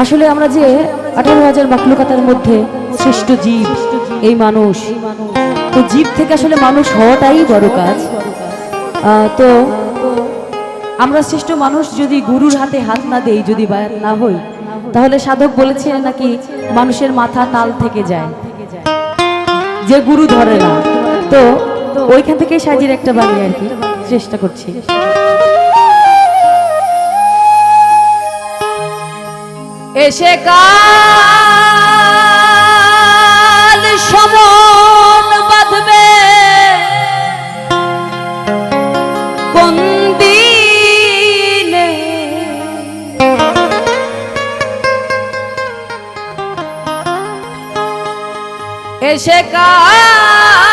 আসলে আমরা যে 18,000 মাখলুকাতের মধ্যে শ্রেষ্ঠ জীব এই মানুষ, তো জীব থেকে আসলে মানুষ হওয়াটাই বড় কাজ। তো আমরা শ্রেষ্ঠ মানুষ যদি গুরুর হাতে হাত না দেই, যদি বায়াত না হই, তাহলে সাধক বলেছে নাকি মানুষের মাথা তাল থেকে যায়, যে গুরু ধরে না। তো ওইখান থেকে সাজির একটা বানিয়ে আর কি চেষ্টা করছি। এসে কাল সমন বাঁধবে কোন দিনে, এসে কাল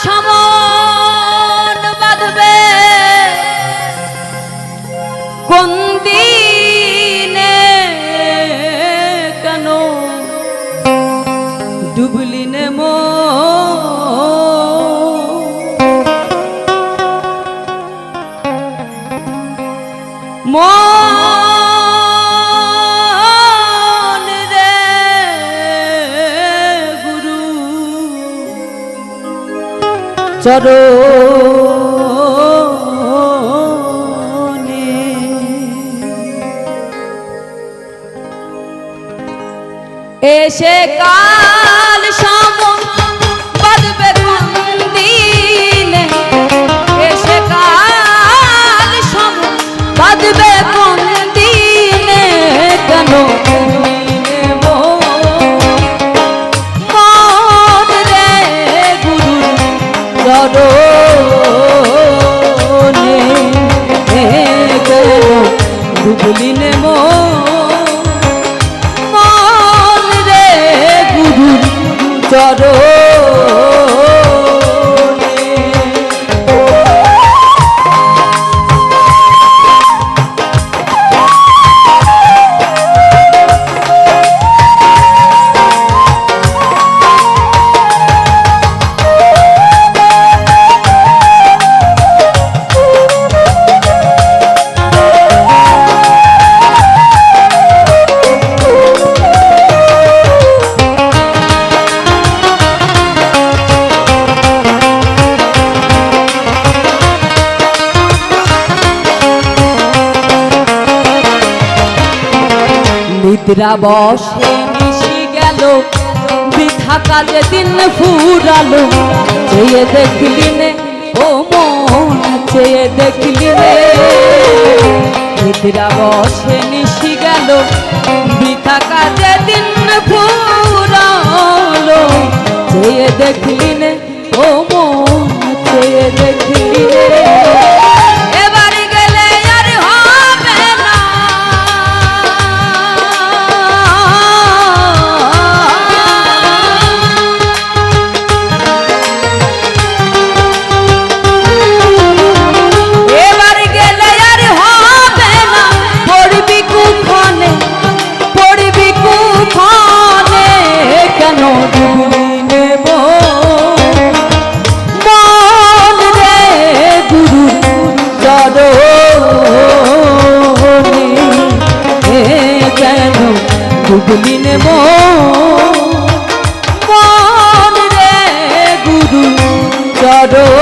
সমন বাঁধবে কোন দিনে, কেন ডুবলি নে মন রে গুরু চরণে। এসে কাল সমন বাঁধবে কোন দিনে, এসে কাল সমন বাঁধবে কোন দিনে, কেন মন রে গুরু চরণে, কেন ডুবলি নে চরণে। নিদ্রা বসে মিশি গেল বৃথা কাজে দিন ফুরালো, চেয়ে দেখলি নে ও মন চেয়ে দেখলি নে, নিদ্রা বসে মিশি গেল বৃথা কাজে দিন ফুরালো, চেয়ে দেখলি নে ও মন চেয়ে দেখলি নে। ডুবলি নে মন রে গুরু চরণে।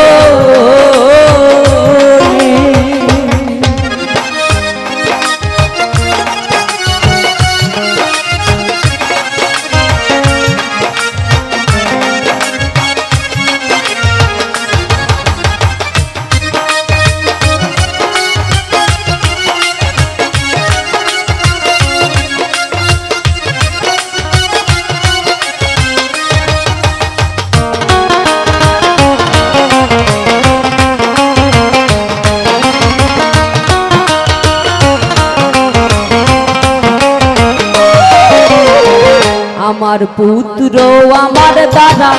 আমার পুত্র আমার দাদা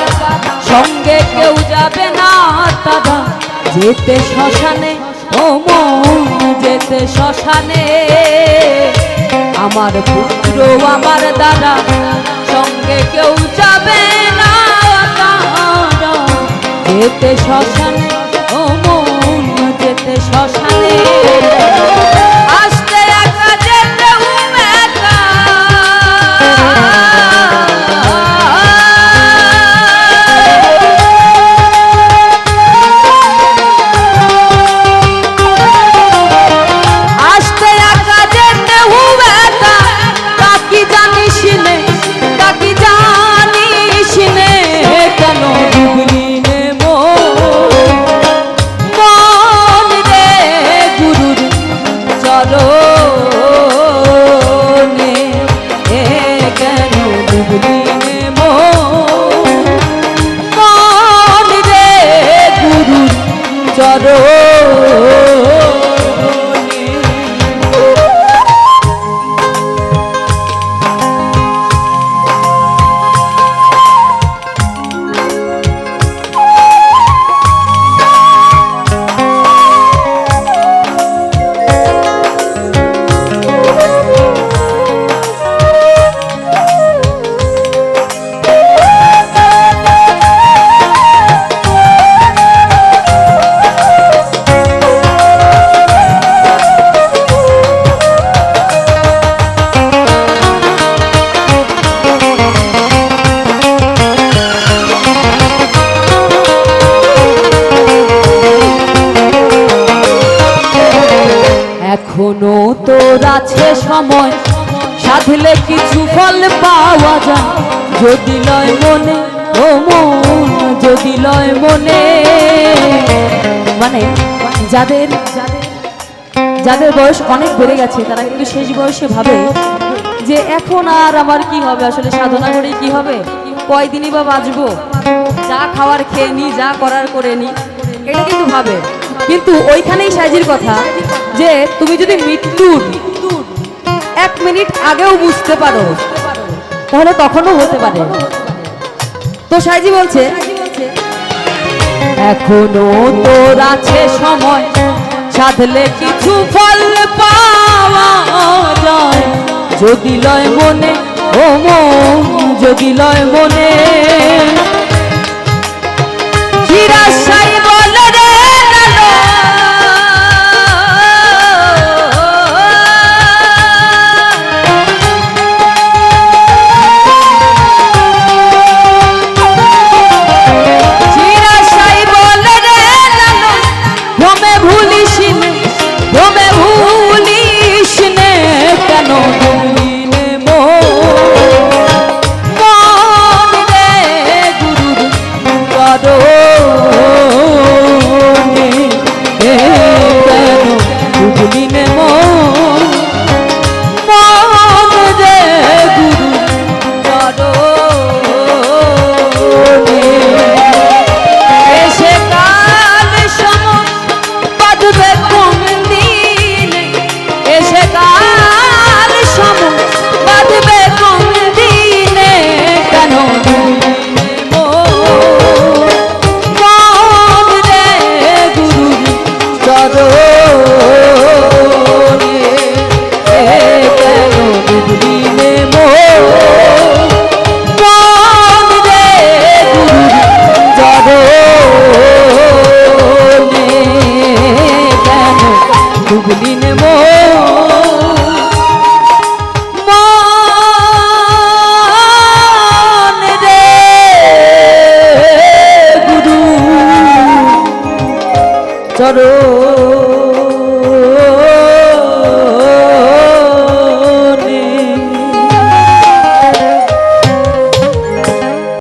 সঙ্গে কেউ যাবে না দাদা, যেতে শ্মশানে ও মন যেতে শ্মশানে, আমার পুত্র আমার দাদা সঙ্গে কেউ যাবে না দাদা, যেতে শ্মশানে ও মন যেতে শ্মশানে। আসতে একা যেতে চরণে কেন ডুবলি মন রে গুরুর চরণে। এখনো তোর আছে সময়, সাধলে কিছু ফল পাওয়া যায়, যদি লয় মনে ও মন, যদি লয় মনে। মানে যাদের যাদের বয়স অনেক বেড়ে গেছে তারা কিন্তু শেষ বয়সে ভাবে যে এখন আর আমার কি হবে, আসলে সাধনা করে কি হবে, কয়দিনই বা বাঁচবো, যা খাওয়ার খেয়ে নি, যা করার করে নি, এটা কিন্তু ভাবে। কিন্তু ওইখানেই সাইজির কথা যে তুমি যদি মৃত্যুর 1 মিনিট আগেও বুঝতে পারো তাহলে তখনও হতে পারে। তো সাইজি বলছে এখনো তোর আছে সময়, সাধলে কিছু ফল পাওয়া যায়, যদি লয় মনে ও মন, যদি লয় মনে। চিরাশায়